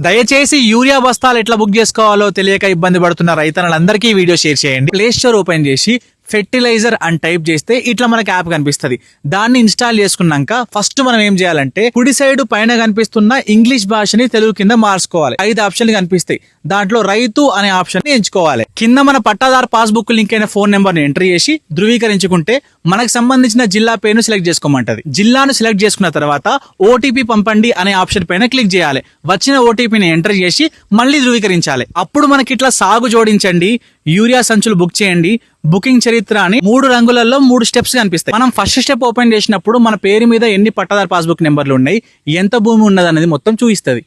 దయచేసి యూరియా బస్తాలు ఎట్లా బుక్ చేసుకోవాలో తెలియక ఇబ్బంది పడుతున్న రైతన్నలందరికీ ఈ వీడియో షేర్ చేయండి. ప్లే స్టోర్ ఓపెన్ చేసి ఫెర్టిలైజర్ అని టైప్ చేస్తే ఇట్లా మనకి యాప్ కనిపిస్తుంది. దాన్ని ఇన్స్టాల్ చేసుకున్నాక ఫస్ట్ మనం ఏం చేయాలంటే కుడి సైడ్ పైన కనిపిస్తున్న ఇంగ్లీష్ భాషని తెలుగు కింద మార్చుకోవాలి. 5 ఆప్షన్లు కనిపిస్తాయి. దాంట్లో రైతు అనే ఆప్షన్ ఎంచుకోవాలి. కింద మన పట్టాదారు పాస్బుక్ లింక్ అయిన ఫోన్ నెంబర్ ని ఎంటర్ చేసి ధృవీకరించుకుంటే మనకు సంబంధించిన జిల్లా పేరును సెలెక్ట్ చేసుకోమంటది. జిల్లాను సెలెక్ట్ చేసుకున్న తర్వాత ఓటీపీ పంపండి అనే ఆప్షన్ పైన క్లిక్ చేయాలి. వచ్చిన ఓటీపీని ఎంటర్ చేసి మళ్ళీ ధృవీకరించాలి. అప్పుడు మనకి ఇట్లా సాగు జోడించండి, యూరియా సంచులు బుక్ చేయండి, బుకింగ్ చరిత్ర అని 3 రంగులలో 3 స్టెప్స్ కనిపిస్తాయి. మనం ఫస్ట్ స్టెప్ ఓపెన్ చేసినప్పుడు మన పేరు మీద ఎన్ని పట్టాదారు పాస్బుక్ నెంబర్లు ఉన్నాయి, ఎంత భూమి ఉన్నది అనేది మొత్తం చూపిస్తుంది.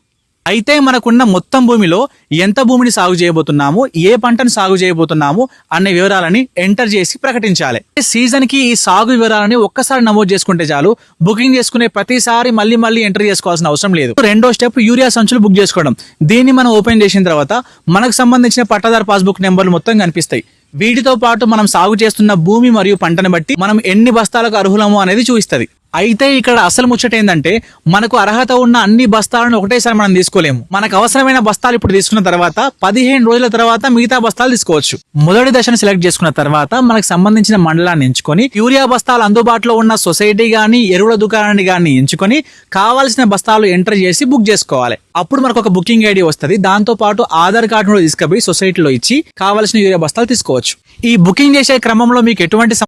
అయితే మనకున్న మొత్తం భూమిలో ఎంత భూమిని సాగు చేయబోతున్నాము, ఏ పంటను సాగు చేయబోతున్నాము అనే వివరాలని ఎంటర్ చేసి ప్రకటించాలి. సీజన్ కి ఈ సాగు వివరాలని ఒక్కసారి నమోదు చేసుకుంటే చాలు. బుకింగ్ చేసుకునే ప్రతిసారి మళ్ళీ ఎంటర్ చేసుకోవాల్సిన అవసరం లేదు. రెండో స్టెప్ యూరియా సంచులు బుక్ చేసుకోవడం. దీన్ని మనం ఓపెన్ చేసిన తర్వాత మనకు సంబంధించిన పట్టాదారు పాస్బుక్ నెంబర్లు మొత్తం కనిపిస్తాయి. వీటితో పాటు మనం సాగు చేస్తున్న భూమి మరియు పంటను బట్టి మనం ఎన్ని బస్తాలకు అర్హులము అనేది చూపిస్తుంది. అయితే ఇక్కడ అసలు ముచ్చట ఏంటంటే మనకు అర్హత ఉన్న అన్ని బస్తాలను ఒకటేసారి మనం తీసుకోలేము. మనకు అవసరమైన బస్తాలు ఇప్పుడు తీసుకున్న తర్వాత 15 రోజుల తర్వాత మిగతా బస్తాలు తీసుకోవచ్చు. మొదటి దశను సెలెక్ట్ చేసుకున్న తర్వాత మనకు సంబంధించిన మండలాన్ని ఎంచుకొని యూరియా బస్తాలు అందుబాటులో ఉన్న సొసైటీ గానీ ఎరువుల దుకాణాన్ని గానీ ఎంచుకొని కావాల్సిన బస్తాలు ఎంటర్ చేసి బుక్ చేసుకోవాలి. అప్పుడు మనకు ఒక బుకింగ్ ఐడి వస్తుంది. దాంతో పాటు ఆధార్ కార్డు తీసుకుపోయి సొసైటీలో ఇచ్చి కావాల్సిన యూరియా బస్తాలు తీసుకోవచ్చు. ఈ బుకింగ్ చేసే క్రమంలో మీకు ఎటువంటి